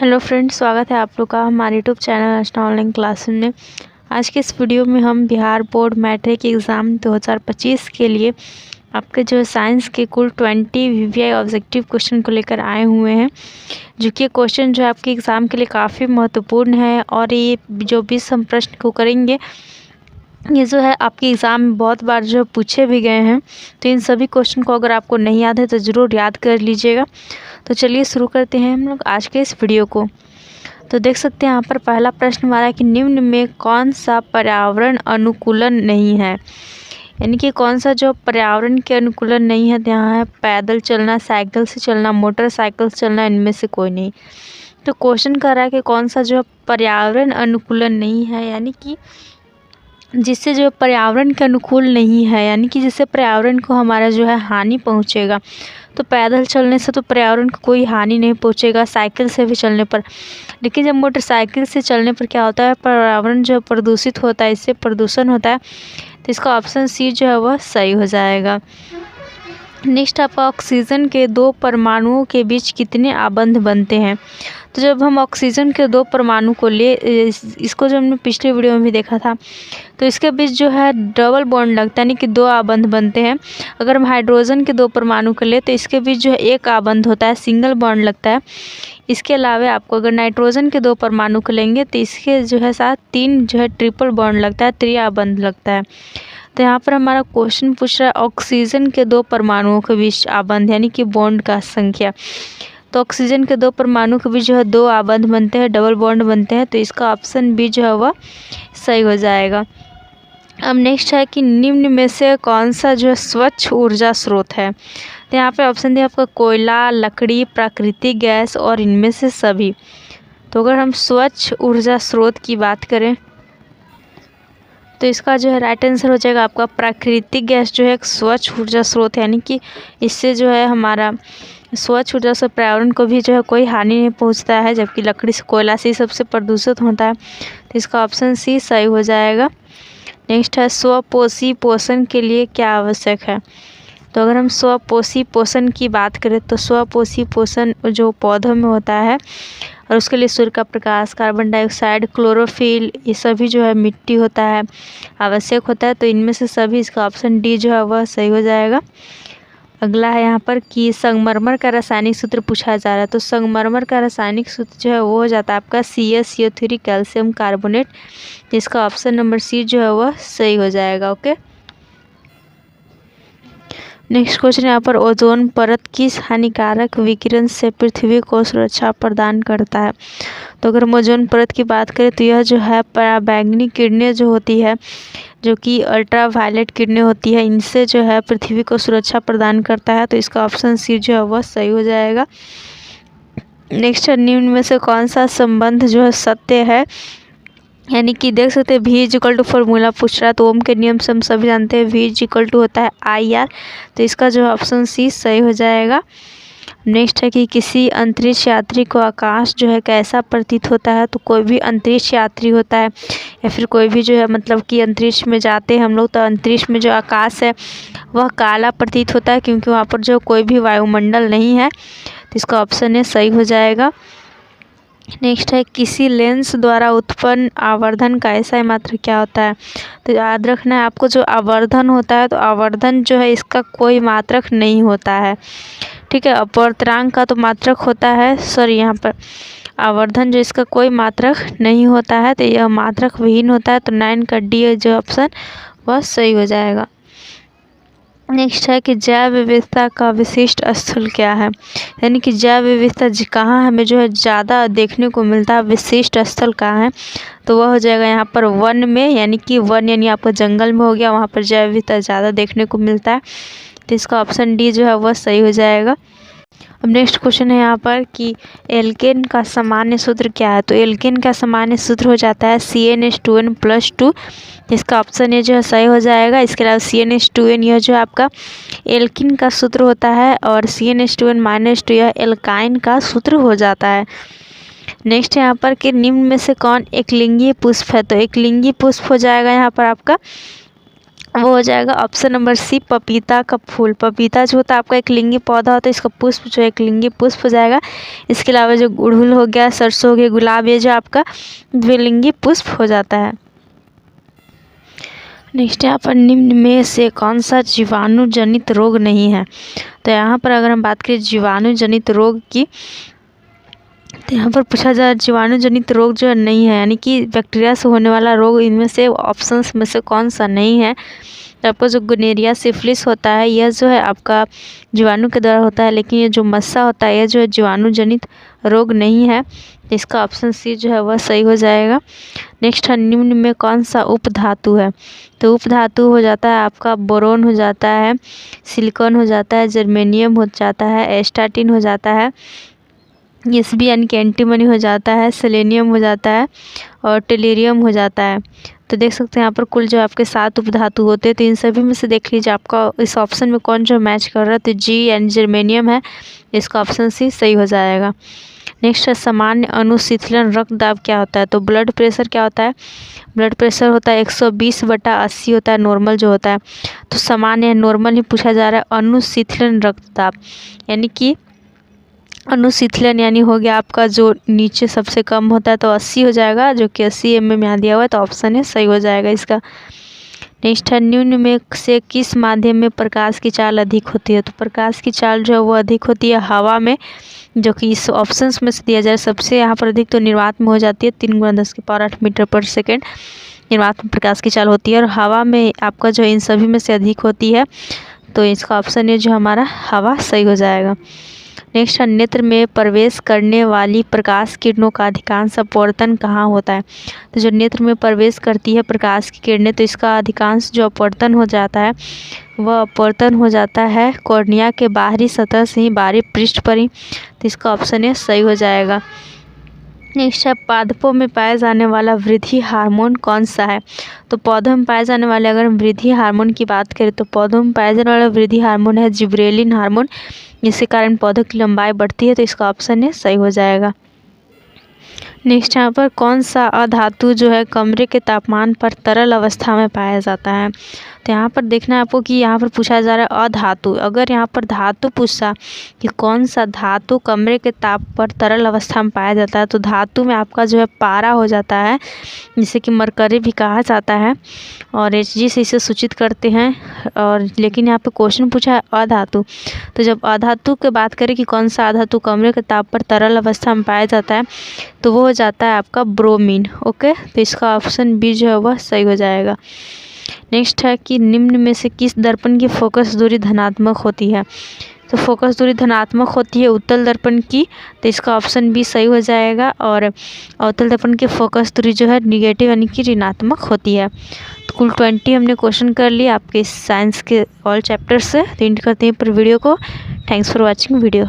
Hello friends, स्वागत है आप लोग का हमारे यूट्यूब चैनल अर्चना ऑनलाइन क्लासेस में। आज के इस वीडियो में हम बिहार बोर्ड मैट्रिक एग्ज़ाम 2025 के लिए आपके जो साइंस के कुल 20 वीवीआई ऑब्जेक्टिव क्वेश्चन को लेकर आए हुए हैं, जो कि क्वेश्चन जो आपके एग्ज़ाम के लिए काफ़ी महत्वपूर्ण है। और ये जो 20 हम प्रश्न को करेंगे, ये जो है आपके एग्ज़ाम में बहुत बार जो पूछे भी गए हैं। तो इन सभी क्वेश्चन को अगर आपको नहीं याद है तो ज़रूर याद कर लीजिएगा। तो चलिए शुरू करते हैं हम लोग आज के इस वीडियो को। तो देख सकते हैं यहाँ पर पहला प्रश्न हमारा है कि निम्न में कौन सा पर्यावरण अनुकूलन नहीं है, यानी कि कौन सा जो पर्यावरण के अनुकूलन नहीं है। तो यहाँ है पैदल चलना, साइकिल से चलना, मोटरसाइकिल से चलना, इनमें से कोई नहीं। तो क्वेश्चन कर रहा है कि कौन सा जो पर्यावरण अनुकूलन नहीं है, यानी कि जिससे जो पर्यावरण के अनुकूल नहीं है, यानी कि जिससे पर्यावरण को हमारा जो है हानि पहुंचेगा। तो पैदल चलने से तो पर्यावरण को कोई हानि नहीं पहुंचेगा, साइकिल से भी चलने पर। लेकिन जब मोटरसाइकिल से चलने पर क्या होता है, पर्यावरण जो प्रदूषित होता है, इससे प्रदूषण होता है। तो इसका ऑप्शन सी जो है वह सही हो जाएगा। नेक्स्ट आपका ऑक्सीजन के 2 परमाणुओं के बीच कितने आबंध बनते हैं। तो जब हम ऑक्सीजन के 2 परमाणु को इसको जो हमने पिछले वीडियो में भी देखा था, तो इसके बीच जो है डबल बॉन्ड लगता है, यानी कि 2 आबंध बनते हैं। अगर हम हाइड्रोजन के 2 परमाणु को ले तो इसके बीच जो है 1 आबंध होता है, सिंगल बॉन्ड लगता है। इसके अलावा आपको अगर नाइट्रोजन के 2 परमाणु को लेंगे तो इसके जो है साथ 3 जो है ट्रिपल बॉन्ड लगता है, 3 आबंध लगता है। तो यहाँ पर हमारा क्वेश्चन पूछ रहा है ऑक्सीजन के 2 परमाणुओं के बीच आबंध, यानी कि बॉन्ड का संख्या। तो ऑक्सीजन के 2 परमाणु के बीच जो है 2 आबंध बनते हैं, डबल बॉन्ड बनते हैं। तो इसका ऑप्शन बी जो है वह सही हो जाएगा। अब नेक्स्ट है कि निम्न में से कौन सा जो है स्वच्छ ऊर्जा स्रोत है। तो यहाँ पे ऑप्शन दिया आपका कोयला, लकड़ी, प्राकृतिक गैस और इनमें से सभी। तो अगर हम स्वच्छ ऊर्जा स्रोत की बात करें तो इसका जो है राइट आंसर हो जाएगा आपका प्राकृतिक गैस जो है एक स्वच्छ ऊर्जा स्रोत है, यानी कि इससे जो है हमारा स्वच्छ ऊर्जा से पर्यावरण को भी जो है कोई हानि नहीं पहुंचता है, जबकि लकड़ी से, कोयला से सबसे प्रदूषित होता है। तो इसका ऑप्शन सी सही हो जाएगा। नेक्स्ट है स्वपोषी पोषण के लिए क्या आवश्यक है। तो अगर हम स्वपोषी पोषण की बात करें तो स्वपोषी पोषण जो पौधों में होता है, और उसके लिए सूर्य का प्रकाश, कार्बन डाइऑक्साइड, क्लोरोफिल, ये सभी जो है मिट्टी होता है, आवश्यक होता है। तो इनमें से सभी, इसका ऑप्शन डी जो है वह सही हो जाएगा। अगला है यहाँ पर कि संगमरमर का रासायनिक सूत्र पूछा जा रहा है। तो संगमरमर का रासायनिक सूत्र जो है वो हो जाता है आपका CaCO3 कैल्शियम कार्बोनेट। जिसका ऑप्शन नंबर सी जो है वह सही हो जाएगा। ओके, नेक्स्ट क्वेश्चन यहाँ पर ओजोन परत किस हानिकारक विकिरण से पृथ्वी को सुरक्षा प्रदान करता है। तो अगर हम ओजोन परत की बात करें तो यह जो है पराबैंगनी किरणें जो होती है, जो कि अल्ट्रा वायलेट किरणें होती है, इनसे जो है पृथ्वी को सुरक्षा प्रदान करता है। तो इसका ऑप्शन सी जो है वह सही हो जाएगा। नेक्स्ट है निम्न में से कौन सा संबंध जो है सत्य है, यानी कि देख सकते हैं V= फॉर्मूला पूछ रहा है। तो ओम के नियम से हम सभी जानते हैं V= होता है IR। तो इसका जो ऑप्शन सी सही हो जाएगा। नेक्स्ट है कि किसी अंतरिक्ष यात्री को आकाश जो है कैसा प्रतीत होता है। तो कोई भी अंतरिक्ष यात्री होता है या फिर कोई भी जो है मतलब कि अंतरिक्ष में जाते हैं हम लोग, तो अंतरिक्ष में जो आकाश है वह काला प्रतीत होता है, क्योंकि वहाँ पर जो कोई भी वायुमंडल नहीं है। तो इसका ऑप्शन है सही हो जाएगा। नेक्स्ट है किसी लेंस द्वारा उत्पन्न आवर्धन का ऐसा मात्रक क्या होता है। तो याद रखना है आपको, जो आवर्धन होता है तो आवर्धन जो है इसका कोई मात्रक नहीं होता है, ठीक है। अपवर्तनांक का तो मात्रक होता है, सॉरी यहाँ पर आवर्धन जो इसका कोई मात्रक नहीं होता है, तो यह मात्रक विहीन होता है। तो 9 का डी जो ऑप्शन वह सही हो जाएगा। नेक्स्ट है कि जैव विविधता का विशिष्ट स्थल क्या है, यानी कि जैव विविधता कहाँ हमें जो है ज़्यादा देखने को मिलता है, विशिष्ट स्थल कहाँ है। तो वह हो जाएगा यहाँ पर वन में, यानी कि वन यानी आपका जंगल में हो गया, वहाँ पर जैव विविधता ज़्यादा देखने को मिलता है। तो इसका ऑप्शन डी जो है वह सही हो जाएगा। अब नेक्स्ट क्वेश्चन है यहाँ पर कि एल्केन का सामान्य सूत्र क्या है। तो एल्केन का सामान्य सूत्र हो जाता है CnH2n+2। इसका ऑप्शन ये जो है सही हो जाएगा। इसके अलावा CnH2n यह जो है आपका एल्किन का सूत्र होता है, और CnH2n-2 यह एल्काइन का सूत्र हो जाता है। नेक्स्ट यहाँ पर कि निम्न में से कौन एकलिंगीय पुष्प है। तो एकलिंगीय पुष्प हो जाएगा यहाँ पर आपका वो हो जाएगा ऑप्शन नंबर सी, पपीता का फूल। पपीता जो होता है आपका एक लिंगी पौधा होता है, इसका पुष्प जो एक लिंगी पुष्प हो जाएगा। इसके अलावा जो गुड़हल हो गया, सरसों हो गया, गुलाब, ये जो आपका द्विलिंगी पुष्प हो जाता है। नेक्स्ट यहाँ पर निम्न में से कौन सा जीवाणु जनित रोग नहीं है? तो यहाँ पर अगर हम बात करें जीवाणु जनित रोग की, तो यहाँ पर पूछा जाए जीवाणु जनित रोग जो नहीं है, यानी कि बैक्टीरिया से होने वाला रोग, इनमें से ऑप्शंस में से कौन सा नहीं है? तो आपको जो गोनेरिया सिफिलिस होता है, यह जो है आपका जीवाणु के द्वारा होता है, लेकिन ये जो मस्सा होता है, यह जो है जीवाणु जनित रोग नहीं है। इसका ऑप्शन सी जो है वह सही हो जाएगा। नेक्स्ट है, निम्न में कौन सा उपधातु है? तो उपधातु हो जाता है आपका बोरोन हो जाता है, सिलिकॉन हो जाता है, जर्मेनियम हो जाता है, एस्टाटिन हो जाता है, एसबी यानी कि एंटीमनी हो जाता है, सेलेनियम हो जाता है और टेलेरियम हो जाता है। तो देख सकते हैं यहाँ पर कुल जो आपके 7 उपधातु होते हैं, तो इन सभी में से देख लीजिए आपका इस ऑप्शन में कौन जो मैच कर रहा है। तो जी यानी जर्मेनियम है, इसका ऑप्शन सी सही हो जाएगा। नेक्स्ट है, सामान्य अनुशीतलन रक्तदाब क्या होता है? तो ब्लड प्रेशर क्या होता है? ब्लड प्रेशर होता है 120/80 होता है, नॉर्मल जो होता है। तो सामान्य नॉर्मल ही पूछा जा रहा है। अनुशीतलन रक्तदाब यानी कि अनुशीतलन यानी हो गया आपका जो नीचे सबसे कम होता है, तो 80 हो जाएगा, जो कि 80 mm यहाँ दिया हुआ है, तो ऑप्शन है सही हो जाएगा इसका। नेक्स्ट है, निम्न में से किस माध्यम में प्रकाश की चाल अधिक होती है? तो प्रकाश की चाल जो है वो अधिक होती है हवा में, जो कि इस ऑप्शंस में से दिया जाए सबसे यहाँ पर अधिक तो निर्वात में हो जाती है, 3×10⁸ मीटर/सेकेंड निर्वात में प्रकाश की चाल होती है, और हवा में आपका जो इन सभी में से अधिक होती है। तो इसका ऑप्शन है जो हमारा हवा सही हो जाएगा। नेक्स्ट है, नेत्र में प्रवेश करने वाली प्रकाश किरणों का अधिकांश अपवर्तन कहाँ होता है? तो जो नेत्र में प्रवेश करती है प्रकाश की किरणें, तो इसका अधिकांश जो अपवर्तन हो जाता है वह अपवर्तन हो जाता है कॉर्निया के बाहरी सतह से ही, बाहरी पृष्ठ पर ही। तो इसका ऑप्शन है सही हो जाएगा। नेक्स्ट है, पादपों में पाया जाने वाला वृद्धि हार्मोन कौन सा है? तो पौधों में पाए जाने वाले अगर हम वृद्धि हार्मोन की बात करें, तो पौधों में पाया जाने वाला वृद्धि हार्मोन है जिब्रेलिन हार्मोन, जिसके कारण पौधों की लंबाई बढ़ती है। तो इसका ऑप्शन है सही हो जाएगा। नेक्स्ट यहाँ पर कौन सा अधातु जो है कमरे के तापमान पर तरल अवस्था में पाया जाता है? तो यहाँ पर देखना है आपको कि यहाँ पर पूछा जा रहा है अधातु। अगर यहाँ पर धातु पूछा कि कौन सा धातु कमरे के ताप पर तरल अवस्था में पाया जाता है, तो धातु में आपका जो है पारा हो जाता है, जिसे कि मरकरी भी कहा जाता है, और Hg से इसे सूचित करते हैं। और लेकिन यहाँ पे क्वेश्चन पूछा है अधातु, तो जब अधातु की बात करें कि कौन सा अधातु कमरे के ताप पर तरल अवस्था में पाया जाता है, तो वो हो जाता है आपका ब्रोमीन। ओके, तो इसका ऑप्शन बी जो है वह सही हो जाएगा। नेक्स्ट है कि निम्न में से किस दर्पण की फोकस दूरी धनात्मक होती है? तो फोकस दूरी धनात्मक होती है उत्तल दर्पण की, तो इसका ऑप्शन बी सही हो जाएगा। और अवतल दर्पण की फोकस दूरी जो है निगेटिव यानी कि ऋणात्मक होती है। तो कुल 20 हमने क्वेश्चन कर लिए आपके साइंस के ऑल चैप्टर से। तो एंड करते हैं पर वीडियो को। Thanks for watching video.